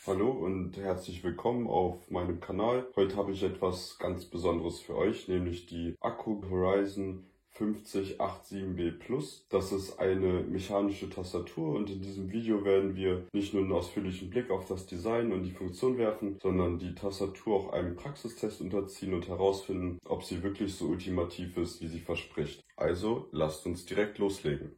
Hallo und herzlich willkommen auf meinem Kanal. Heute habe ich etwas ganz Besonderes für euch, nämlich die Akku Horizon 5087B Plus. Das ist eine mechanische Tastatur und in diesem Video werden wir nicht nur einen ausführlichen Blick auf das Design und die Funktion werfen, sondern die Tastatur auch einem Praxistest unterziehen und herausfinden, ob sie wirklich so ultimativ ist, wie sie verspricht. Also lasst uns direkt loslegen.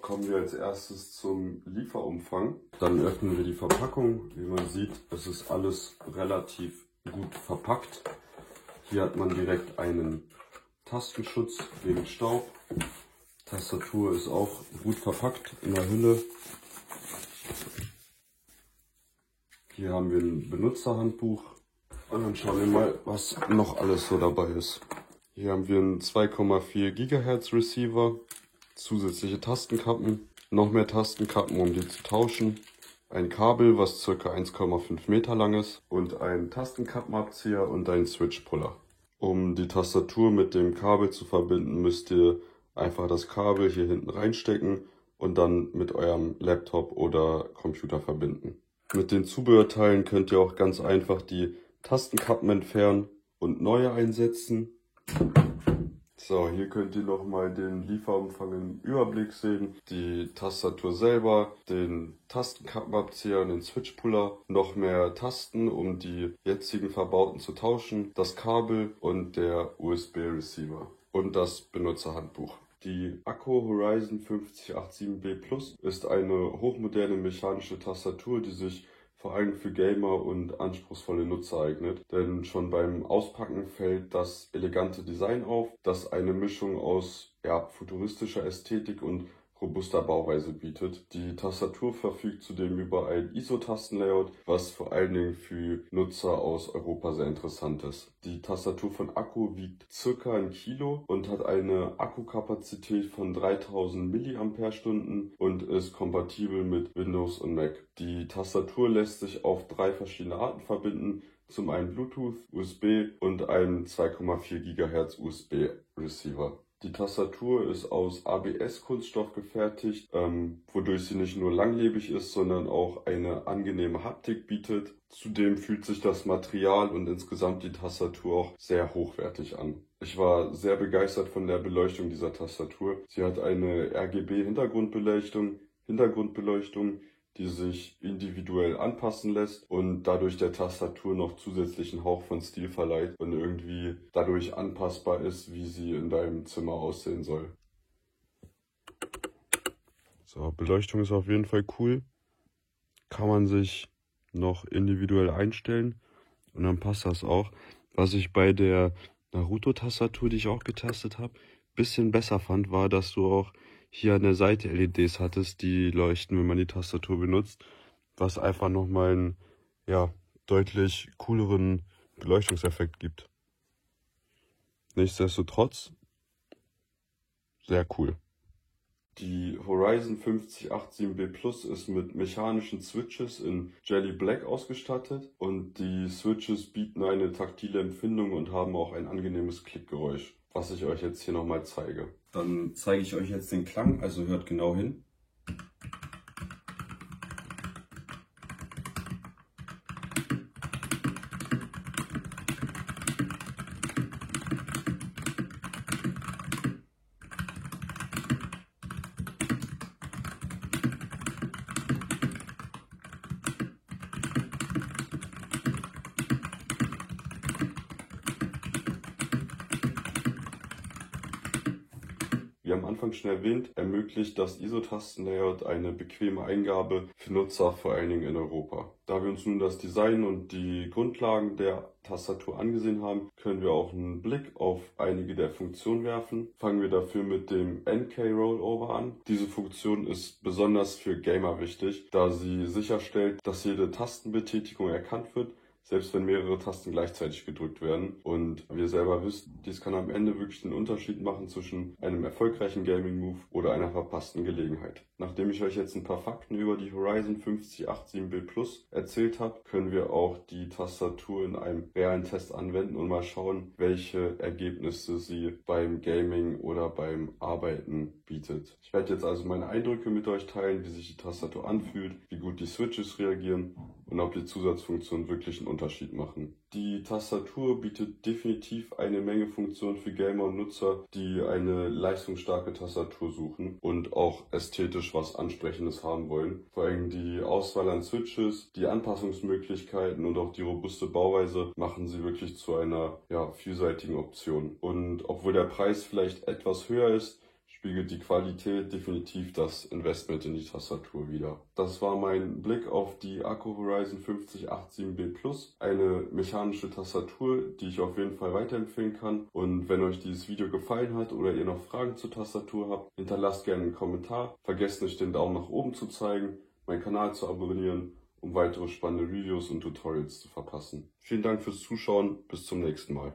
Kommen wir als erstes zum Lieferumfang. Dann öffnen wir die Verpackung. Wie man sieht, es ist alles relativ gut verpackt. Hier hat man direkt einen Tastenschutz gegen Staub. Tastatur ist auch gut verpackt in der Hülle. Hier haben wir ein Benutzerhandbuch. Und dann schauen wir mal, was noch alles so dabei ist. Hier haben wir einen 2,4 GHz Receiver. Zusätzliche Tastenkappen, noch mehr Tastenkappen, um die zu tauschen, ein Kabel, was ca. 1,5 Meter lang ist und ein Tastenkappenabzieher und ein Switch-Puller. Um die Tastatur mit dem Kabel zu verbinden, müsst ihr einfach das Kabel hier hinten reinstecken und dann mit eurem Laptop oder Computer verbinden. Mit den Zubehörteilen könnt ihr auch ganz einfach die Tastenkappen entfernen und neue einsetzen. So, hier könnt ihr nochmal den Lieferumfang im Überblick sehen, die Tastatur selber, den Tastenkappenabzieher und den Switchpuller, noch mehr Tasten, um die jetzigen verbauten zu tauschen, das Kabel und der USB-Receiver und das Benutzerhandbuch. Die Akku Horizon 5087B Plus ist eine hochmoderne mechanische Tastatur, die sich vor allem für Gamer und anspruchsvolle Nutzer eignet, denn schon beim Auspacken fällt das elegante Design auf, das eine Mischung aus futuristischer Ästhetik und robuster Bauweise bietet. Die Tastatur verfügt zudem über ein ISO-Tastenlayout, was vor allen Dingen für Nutzer aus Europa sehr interessant ist. Die Tastatur von Akku wiegt ca. 1 Kilo und hat eine Akkukapazität von 3000 mAh und ist kompatibel mit Windows und Mac. Die Tastatur lässt sich auf 3 verschiedene Arten verbinden. Zum einen Bluetooth, USB und einen 2,4 GHz USB-Receiver. Die Tastatur ist aus ABS-Kunststoff gefertigt, wodurch sie nicht nur langlebig ist, sondern auch eine angenehme Haptik bietet. Zudem fühlt sich das Material und insgesamt die Tastatur auch sehr hochwertig an. Ich war sehr begeistert von der Beleuchtung dieser Tastatur. Sie hat eine RGB-Hintergrundbeleuchtung, die sich individuell anpassen lässt und dadurch der Tastatur noch zusätzlichen Hauch von Stil verleiht und irgendwie dadurch anpassbar ist, wie sie in deinem Zimmer aussehen soll. So, Beleuchtung ist auf jeden Fall cool. Kann man sich noch individuell einstellen und dann passt das auch. Was ich bei der Naruto-Tastatur, die ich auch getestet habe, bisschen besser fand, war, dass du auch hier an der Seite LEDs hattest, die leuchten, wenn man die Tastatur benutzt, was einfach nochmal einen deutlich cooleren Beleuchtungseffekt gibt. Nichtsdestotrotz, sehr cool. Die Horizon 5087B Plus ist mit mechanischen Switches in Jelly Black ausgestattet und die Switches bieten eine taktile Empfindung und haben auch ein angenehmes Klickgeräusch, was ich euch jetzt hier nochmal zeige. Dann zeige ich euch jetzt den Klang, also hört genau hin. Wie am Anfang schon erwähnt, ermöglicht das ISO-Tastenlayout eine bequeme Eingabe für Nutzer, vor allen Dingen in Europa. Da wir uns nun das Design und die Grundlagen der Tastatur angesehen haben, können wir auch einen Blick auf einige der Funktionen werfen. Fangen wir dafür mit dem NK-Rollover an. Diese Funktion ist besonders für Gamer wichtig, da sie sicherstellt, dass jede Tastenbetätigung erkannt wird, selbst wenn mehrere Tasten gleichzeitig gedrückt werden. Und wie ihr selber wisst, dies kann am Ende wirklich den Unterschied machen zwischen einem erfolgreichen Gaming-Move oder einer verpassten Gelegenheit. Nachdem ich euch jetzt ein paar Fakten über die Horizon 5087B Plus erzählt habe, können wir auch die Tastatur in einem realen Test anwenden und mal schauen, welche Ergebnisse sie beim Gaming oder beim Arbeiten bietet. Ich werde jetzt also meine Eindrücke mit euch teilen, wie sich die Tastatur anfühlt, wie gut die Switches reagieren und ob die Zusatzfunktionen wirklich einen Unterschied machen. Die Tastatur bietet definitiv eine Menge Funktionen für Gamer und Nutzer, die eine leistungsstarke Tastatur suchen und auch ästhetisch was Ansprechendes haben wollen. Vor allem die Auswahl an Switches, die Anpassungsmöglichkeiten und auch die robuste Bauweise machen sie wirklich zu einer vielseitigen Option. Und obwohl der Preis vielleicht etwas höher ist, spiegelt die Qualität definitiv das Investment in die Tastatur wider. Das war mein Blick auf die Akku Horizon 5087B Plus, eine mechanische Tastatur, die ich auf jeden Fall weiterempfehlen kann. Und wenn euch dieses Video gefallen hat oder ihr noch Fragen zur Tastatur habt, hinterlasst gerne einen Kommentar. Vergesst nicht, den Daumen nach oben zu zeigen, meinen Kanal zu abonnieren, um weitere spannende Reviews und Tutorials zu verpassen. Vielen Dank fürs Zuschauen, bis zum nächsten Mal.